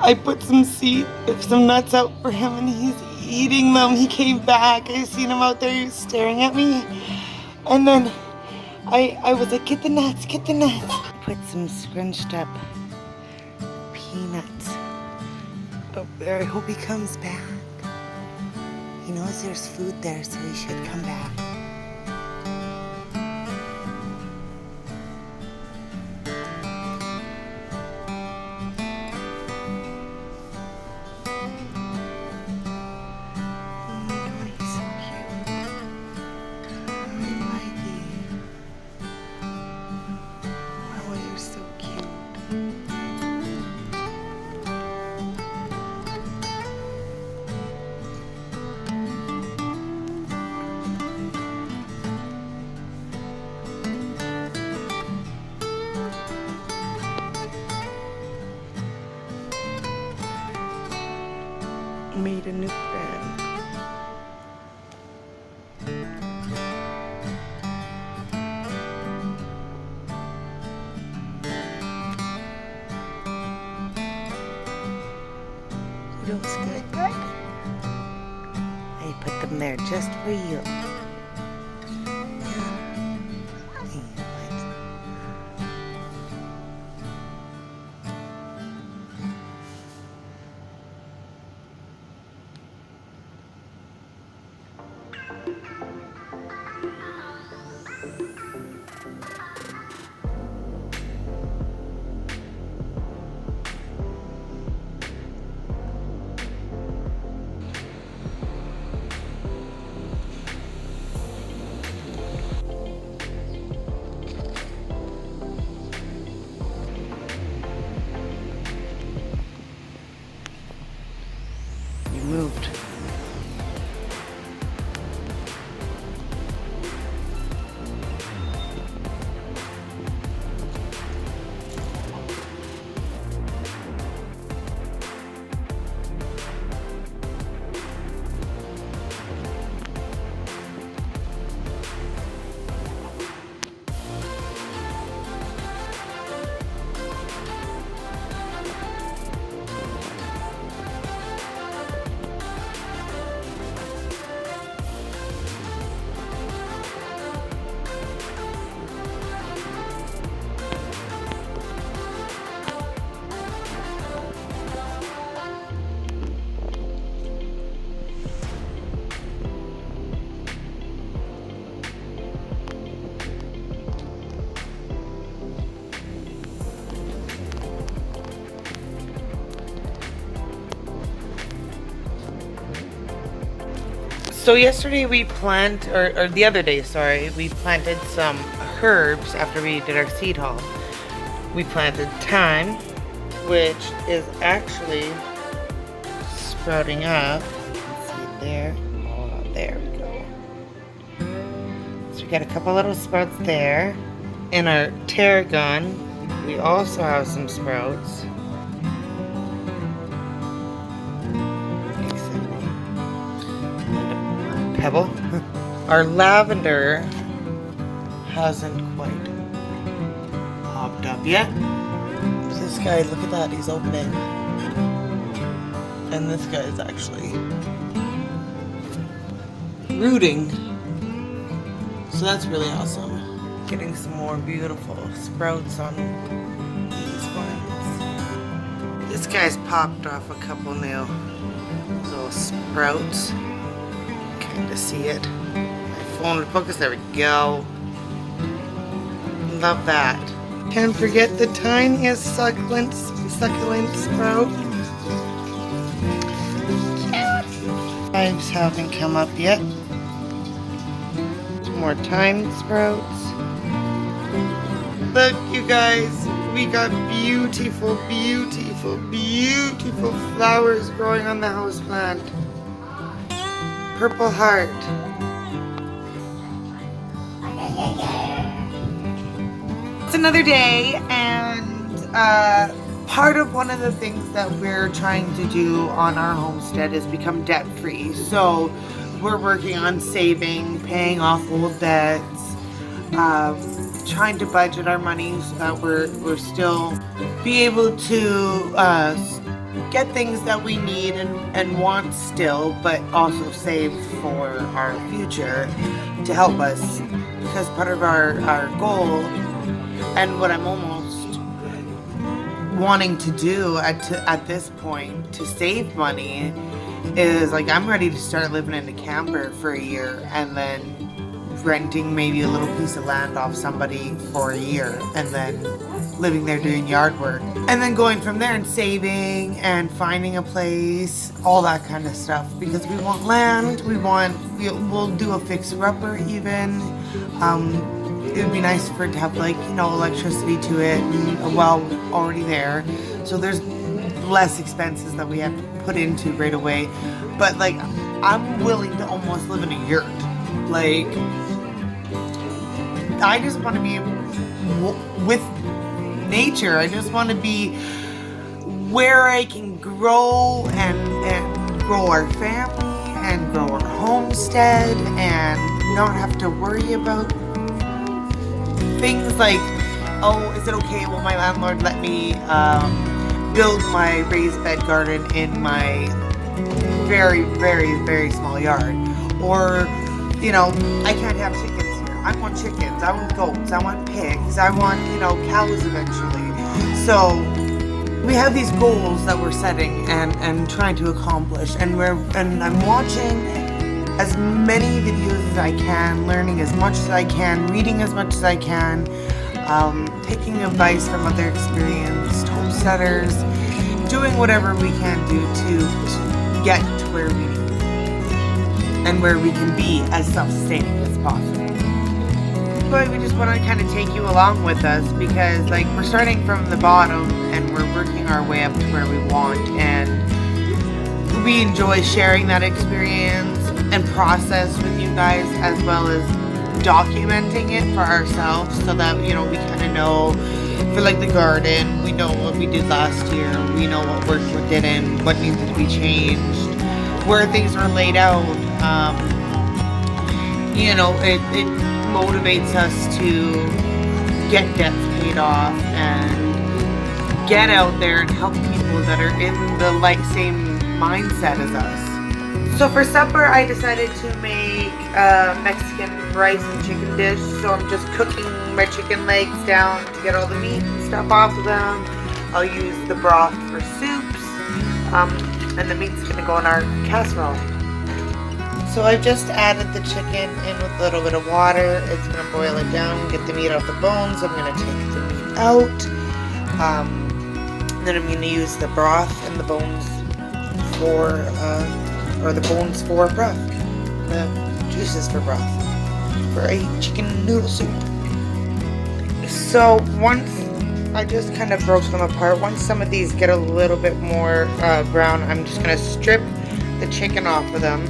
I put some nuts out for him and he's eating them. He came back. I seen him out there, he was staring at me. And then I was like, get the nuts, get the nuts. Put some scrunched up peanuts up there. I hope he comes back. He knows there's food there, so he should come back. Made a new friend. Looks good, good. I put them there just for you. Moved. So yesterday we or the other day, sorry, we planted some herbs after we did our seed haul. We planted thyme, which is actually sprouting up. You can see it there. Oh, there we go. So we got a couple little sprouts there. In our tarragon, we also have some sprouts. Pebble. Our lavender hasn't quite popped up yet. This guy, look at that, he's opening. And this guy is actually rooting. So that's really awesome. Getting some more beautiful sprouts on these ones. This guy's popped off a couple new little sprouts. To see it. My phone would focus. There we go. Love that. Can't forget the tiniest succulent sprout. Chives haven't come up yet. Some more thyme sprouts. Look, you guys, we got beautiful, beautiful, beautiful flowers growing on the houseplant. Purple heart. It's another day, and part of one of the things that we're trying to do on our homestead is become debt free. So we're working on saving, paying off old debts, trying to budget our money so that we're still be able to get things that we need and want still, but also save for our future to help us. Because part of our goal, and what I'm almost wanting to do at this point to save money, is like I'm ready to start living in a camper for a year and then renting maybe a little piece of land off somebody for a year and then living there doing yard work and then going from there and saving and finding a place, all that kind of stuff, because we want land, we'll do a fixer-upper even. It would be nice for it to have, like, you know, electricity to it and a well already there, so there's less expenses that we have to put into right away. But like, I'm willing to almost live in a yurt. Like, I just want to be with nature. I just want to be where I can grow and grow our family and grow our homestead and not have to worry about things like, oh, is it okay, will my landlord let me build my raised bed garden in my very, very, very small yard? Or, you know, I can't have chickens here. I want chickens, I want goats, I want pigs, I want, you know, cows eventually. So we have these goals that we're setting and trying to accomplish, and I'm watching as many videos as I can, learning as much as I can, reading as much as I can, taking advice from other experienced homesteaders, doing whatever we can do to get to where we need to be and where we can be as self-sustaining as possible. But we just want to kind of take you along with us, because like, we're starting from the bottom and we're working our way up to where we want, and we enjoy sharing that experience and process with you guys, as well as documenting it for ourselves, so that, you know, we kind of know, for like the garden, we know what we did last year, we know what worked, what didn't, what needed to be changed, where things were laid out. You know, it motivates us to get debts paid off and get out there and help people that are in the same mindset as us. So for supper, I decided to make Mexican rice and chicken dish. So I'm just cooking my chicken legs down to get all the meat and stuff off of them. I'll use the broth for soups, and the meat's gonna go in our casserole. So I've just added the chicken in with a little bit of water. It's gonna boil it down, get the meat off the bones. I'm gonna take the meat out. Then I'm gonna use the broth and the bones for broth, the juices for broth, for a chicken noodle soup. So once I just kind of broke them apart, once some of these get a little bit more brown, I'm just going to strip the chicken off of them,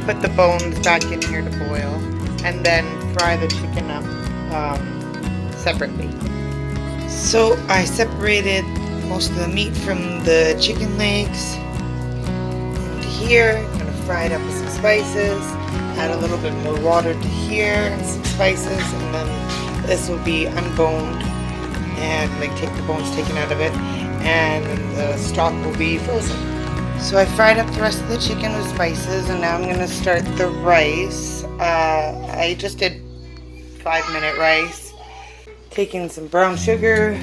put the bones back in here to boil, and then fry the chicken up separately. So I separated most of the meat from the chicken legs into here. I'm going to fry it up with some spices, add a little bit more water to here and some spices, and then this will be unboned and like take the bones taken out of it, and the stock will be frozen. So I fried up the rest of the chicken with spices, and now I'm going to start the rice. I just did 5-minute rice, taking some brown sugar,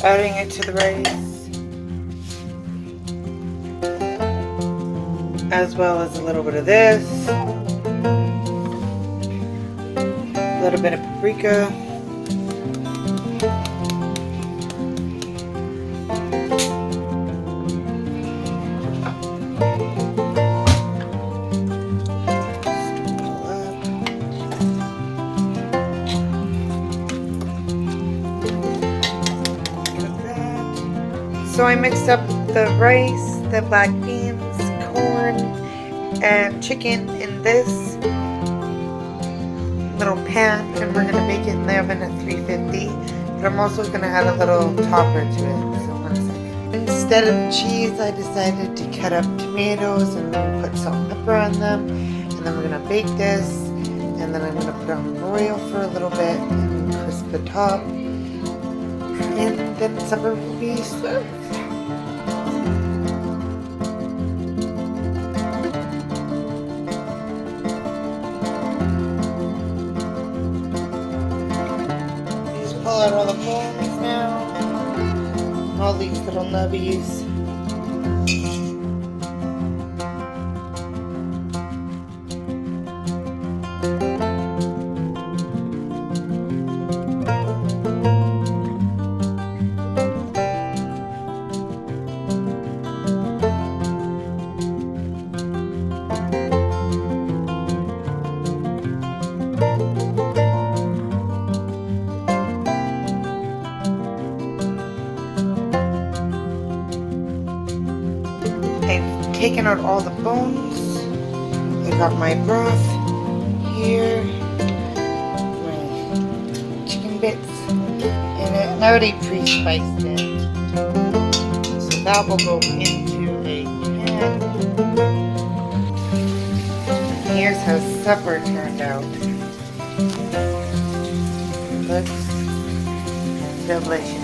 adding it to the rice, as well as a little bit of this, a little bit of paprika, so I mixed up the rice, the black beans, corn, and chicken in this little pan, and we're gonna bake it in the oven at 350. But I'm also gonna add a little topper to it. So 1 second. Instead of cheese, I decided to cut up tomatoes and put salt and pepper on them. And then we're gonna bake this, and then I'm gonna put on broil for a little bit and crisp the top. And then supper will be served. pull out all the bones now. All these little nubbies. I've taken out all the bones. I got my broth here, my chicken bits in it, and I already pre-spiced it. So that will go into a pan. And here's how supper turned out. Looks delicious.